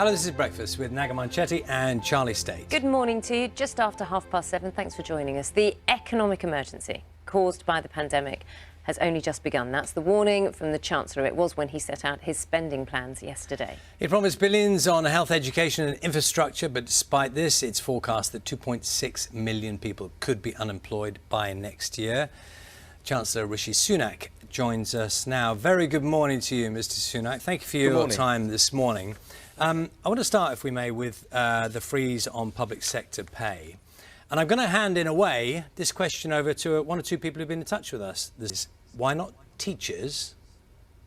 Hello, this is Breakfast with Naga Chetty and Charlie Stayt. Good morning to you. Just after 7:30. Thanks for joining us. The economic emergency caused by the pandemic has only just begun. That's the warning from the Chancellor. It was when he set out his spending plans yesterday. He promised billions on health, education and infrastructure, but despite this, it's forecast that 2.6 million people could be unemployed by next year. Chancellor Rishi Sunak joins us now. Very good morning to you, Mr. Sunak. Thank you for your time this morning. I want to start, if we may, with the freeze on public sector pay. And I'm going to hand, in a way, this question over to one or two people who've been in touch with us. This is, why not teachers,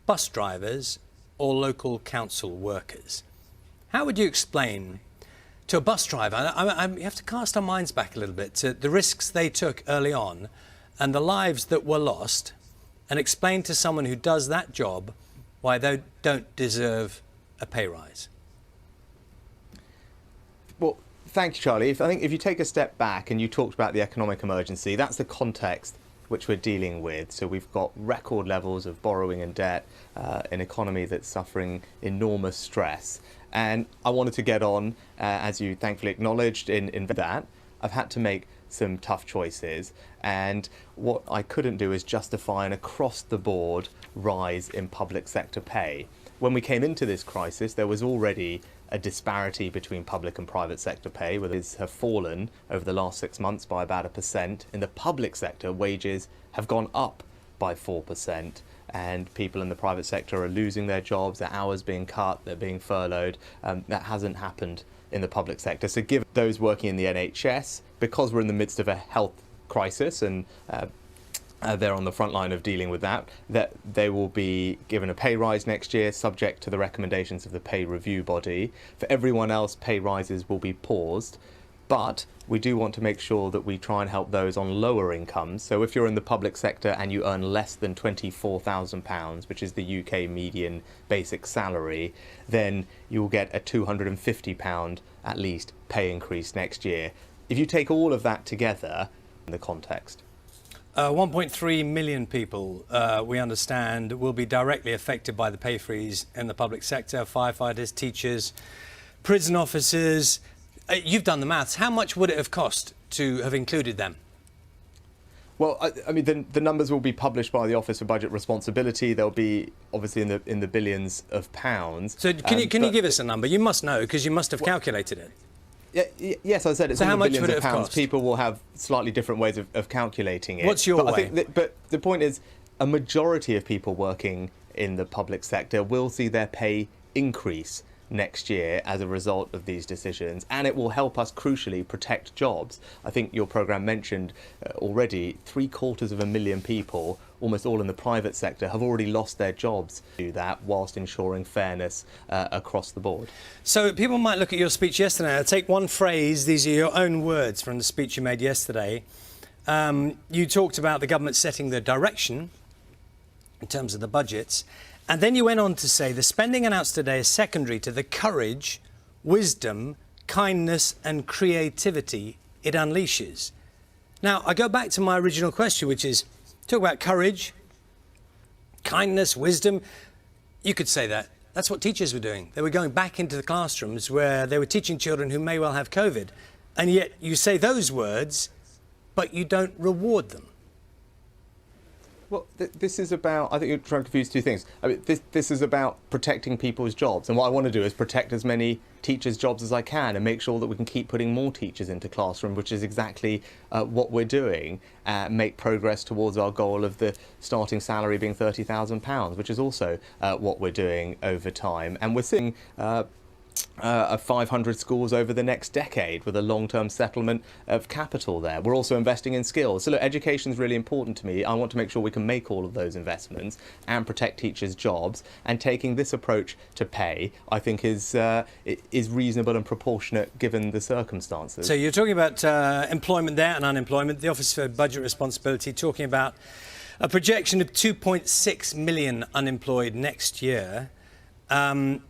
bus drivers or local council workers? How would you explain to a bus driver, you have to cast our minds back a little bit, to the risks they took early on and the lives that were lost, and explain to someone who does that job why they don't deserve a pay rise? Well, thank you, Charlie. I think if you take a step back and you talked about the economic emergency, that's the context which we're dealing with. So we've got record levels of borrowing and debt, an economy that's suffering enormous stress. And I wanted to get on, as you thankfully acknowledged, in that. I've had to make some tough choices. And what I couldn't do is justify an across-the-board rise in public sector pay. When we came into this crisis, there was already a disparity between public and private sector pay, where these have fallen over the last 6 months by about 1%. In the public sector, wages have gone up by 4%, and people in the private sector are losing their jobs, their hours being cut, they're being furloughed. That hasn't happened in the public sector. So give those working in the NHS, because we're in the midst of a health crisis and they're on the front line of dealing with that they will be given a pay rise next year, subject to the recommendations of the pay review body. For everyone else, pay rises will be paused. But we do want to make sure that we try and help those on lower incomes. So if you're in the public sector and you earn less than £24,000, which is the UK median basic salary, then you'll get a £250 at least pay increase next year. If you take all of that together in the context. 1.3 million people, we understand, will be directly affected by the pay freeze in the public sector: firefighters, teachers, prison officers. You've done the maths. How much would it have cost to have included them? Well, I mean, the numbers will be published by the Office for Budget Responsibility. They'll be obviously in the billions of pounds. So can you give us a number? You must know, because you must have calculated it. Yes, I said it's so how much billions would it of have pounds. cost? People will have slightly different ways of calculating it. What's your way? But the point is, a majority of people working in the public sector will see their pay increase next year as a result of these decisions, and it will help us crucially protect jobs. I think your programme mentioned already 750,000 people, almost all in the private sector, have already lost their jobs to that, whilst ensuring fairness across the board. So people might look at your speech yesterday. I'll take one phrase. These are your own words from the speech you made yesterday. You talked about the government setting the direction in terms of the budgets. And then you went on to say the spending announced today is secondary to the courage, wisdom, kindness and creativity it unleashes. Now, I go back to my original question, which is, talk about courage, kindness, wisdom. You could say that. That's what teachers were doing. They were going back into the classrooms where they were teaching children who may well have COVID. And yet you say those words, but you don't reward them. Well, this is about, I think you're trying to confuse two things. I mean, this is about protecting people's jobs. And what I want to do is protect as many teachers' jobs as I can and make sure that we can keep putting more teachers into classroom, which is exactly what we're doing. Make progress towards our goal of the starting salary being £30,000, which is also what we're doing over time. And we're seeing 500 schools over the next decade with a long-term settlement of capital there. We're also investing in skills. So look, education is really important to me. I want to make sure we can make all of those investments and protect teachers' jobs. And taking this approach to pay, I think, is reasonable and proportionate given the circumstances. So you're talking about employment there and unemployment. The Office for Budget Responsibility talking about a projection of 2.6 million unemployed next year. Do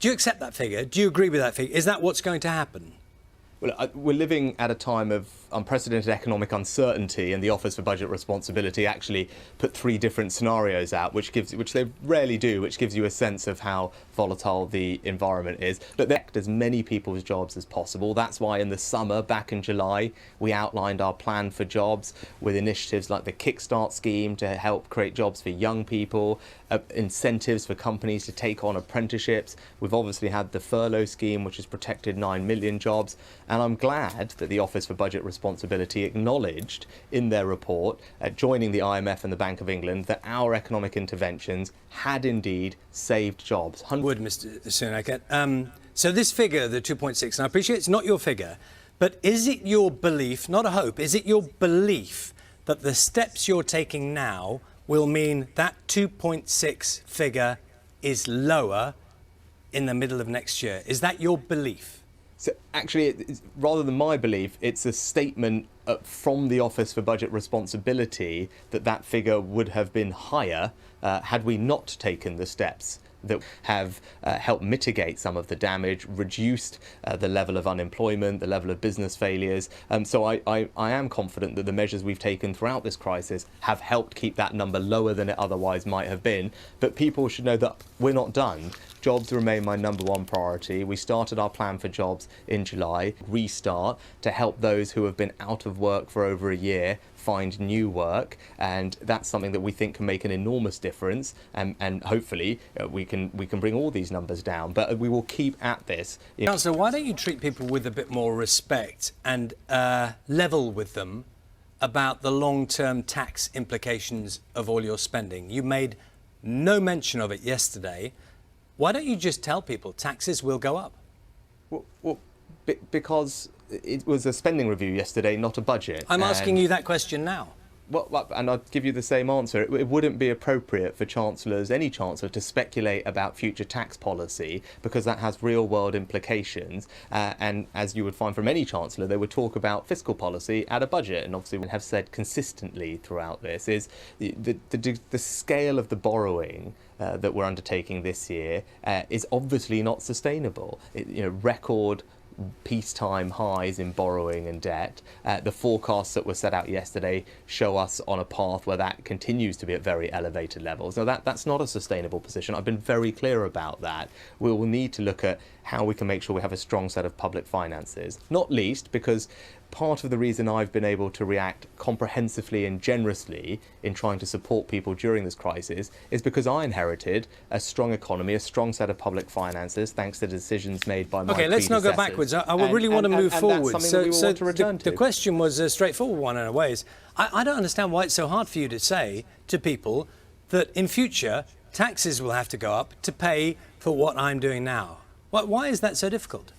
you accept that figure? Do you agree with that figure? Is that what's going to happen? Well, we're living at a time of unprecedented economic uncertainty, and the Office for Budget Responsibility actually put 3 different scenarios out, which they rarely do, which gives you a sense of how volatile the environment is. But they protect as many people's jobs as possible. That's why in the summer, back in July, we outlined our plan for jobs with initiatives like the Kickstart scheme to help create jobs for young people, incentives for companies to take on apprenticeships. We've obviously had the furlough scheme, which has protected 9 million jobs. And I'm glad that the Office for Budget Responsibility acknowledged in their report, joining the IMF and the Bank of England, that our economic interventions had indeed saved jobs. Would, Mr. Sunak. So this figure, the 2.6, and I appreciate it's not your figure, but is it your belief, not a hope, is it your belief that the steps you're taking now will mean that 2.6 figure is lower in the middle of next year? Is that your belief? So actually, rather than my belief, it's a statement from the Office for Budget Responsibility that that figure would have been higher had we not taken the steps that have helped mitigate some of the damage, reduced the level of unemployment, the level of business failures. So I am confident that the measures we've taken throughout this crisis have helped keep that number lower than it otherwise might have been. But people should know that we're not done. Jobs remain my #1 priority. We started our plan for jobs in July, restart, to help those who have been out of work for over a year find new work, and that's something that we think can make an enormous difference, and hopefully we can bring all these numbers down. But we will keep at this. Chancellor, why don't you treat people with a bit more respect and level with them about the long-term tax implications of all your spending? You made no mention of it yesterday. Why don't you just tell people taxes will go up? Well, because it was a spending review yesterday, not a budget. I'm asking you that question now. Well, and I'll give you the same answer. It wouldn't be appropriate for chancellors, any chancellor, to speculate about future tax policy, because that has real-world implications. And as you would find from any chancellor, they would talk about fiscal policy at a budget. And obviously, we have said consistently throughout this is the scale of the borrowing that we're undertaking this year is obviously not sustainable. Record peacetime highs in borrowing and debt. The forecasts that were set out yesterday show us on a path where that continues to be at very elevated levels. Now, that's not a sustainable position. I've been very clear about that. We will need to look at how we can make sure we have a strong set of public finances, not least because part of the reason I've been able to react comprehensively and generously in trying to support people during this crisis is because I inherited a strong economy, a strong set of public finances, thanks to decisions made by my Okay, let's not go backwards. I really want to move forward. That's something we will want to return to. The question was a straightforward one in a way. I don't understand why it's so hard for you to say to people that in future taxes will have to go up to pay for what I'm doing now. Why is that so difficult?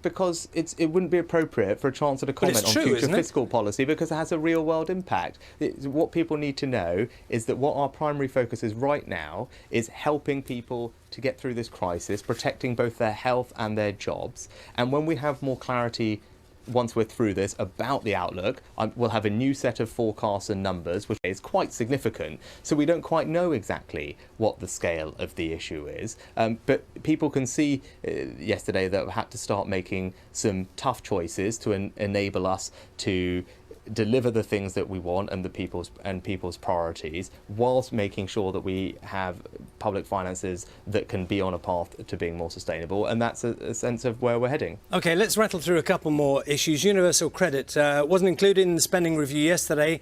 Because it wouldn't be appropriate for a chancellor to comment on future fiscal policy because it has a real world impact. What people need to know is that what our primary focus is right now is helping people to get through this crisis, protecting both their health and their jobs. And when we have more clarity once we're through this about the outlook, we'll have a new set of forecasts and numbers, which is quite significant. So we don't quite know exactly what the scale of the issue is. But people can see yesterday that we had to start making some tough choices to enable us to deliver the things that we want and people's priorities, whilst making sure that we have public finances that can be on a path to being more sustainable. And that's a sense of where we're heading. OK, let's rattle through a couple more issues. Universal credit wasn't included in the spending review yesterday.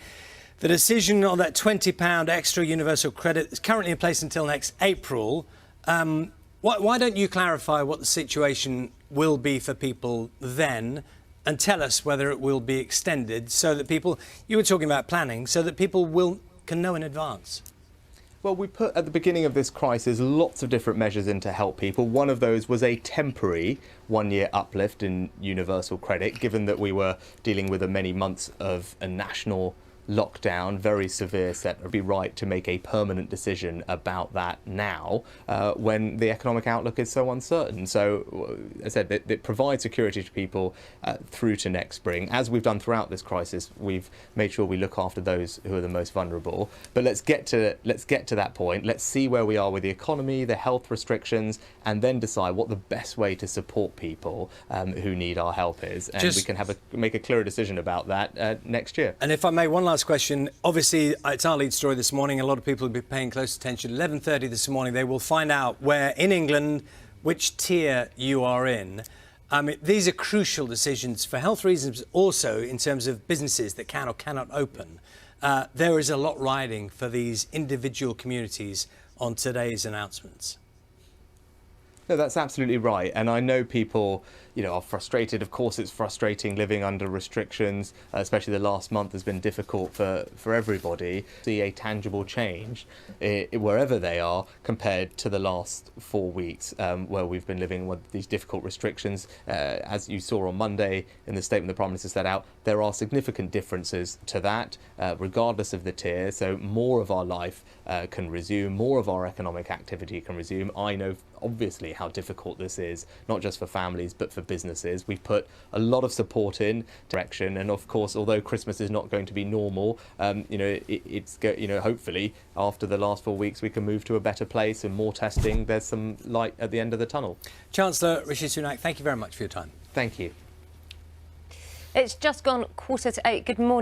The decision on that £20 extra universal credit is currently in place until next April. Why don't you clarify what the situation will be for people then, and tell us whether it will be extended so that people, you were talking about planning, so that people can know in advance? Well, we put at the beginning of this crisis lots of different measures in to help people. One of those was a temporary one-year uplift in universal credit, given that we were dealing with many months of a national lockdown, very severe set, it would be right to make a permanent decision about that now when the economic outlook is so uncertain. So, as I said, it provides security to people through to next spring. As we've done throughout this crisis, we've made sure we look after those who are the most vulnerable. But let's get to that point. Let's see where we are with the economy, the health restrictions, and then decide what the best way to support people who need our help is. And we can make a clearer decision about that next year. And if I may, one last question. Obviously, it's our lead story this morning. A lot of people will be paying close attention. 11:30 this morning, they will find out where in England, which tier you are in. These are crucial decisions for health reasons, also in terms of businesses that can or cannot open. There is a lot riding for these individual communities on today's announcements. No, that's absolutely right. And I know people, are frustrated. Of course, it's frustrating living under restrictions, especially the last month has been difficult for everybody. See a tangible change wherever they are compared to the last 4 weeks where we've been living with these difficult restrictions. As you saw on Monday in the statement the Prime Minister set out, there are significant differences to that, regardless of the tier. So more of our life can resume, more of our economic activity can resume. I know, obviously, how difficult this is, not just for families, but for businesses. We've put a lot of support in direction, and of course, although Christmas is not going to be normal, hopefully after the last 4 weeks we can move to a better place and more testing. There's some light at the end of the tunnel. Chancellor Rishi Sunak, thank you very much for your time. Thank you. It's just gone 7:45. Good morning.